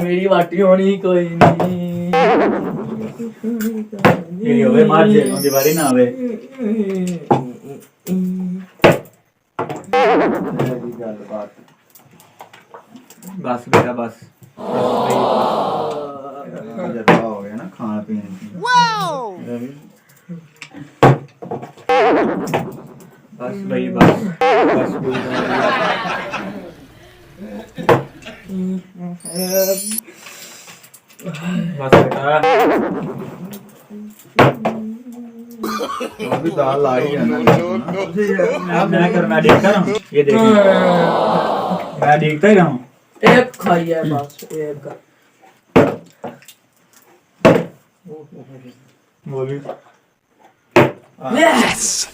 मेरी वाटी होनी कोई नहीं ये होवे मार जे नो दीवारी ना आवे बस बेटा बस जता हो गया ना खाना पीने की बस भाई बस बस बस बेटा अभी दाल ला ही जाना मैं देखता रहा हूँ ये देख मैं देखता ही रहा हूँ एक खाई है बस एक बोली यस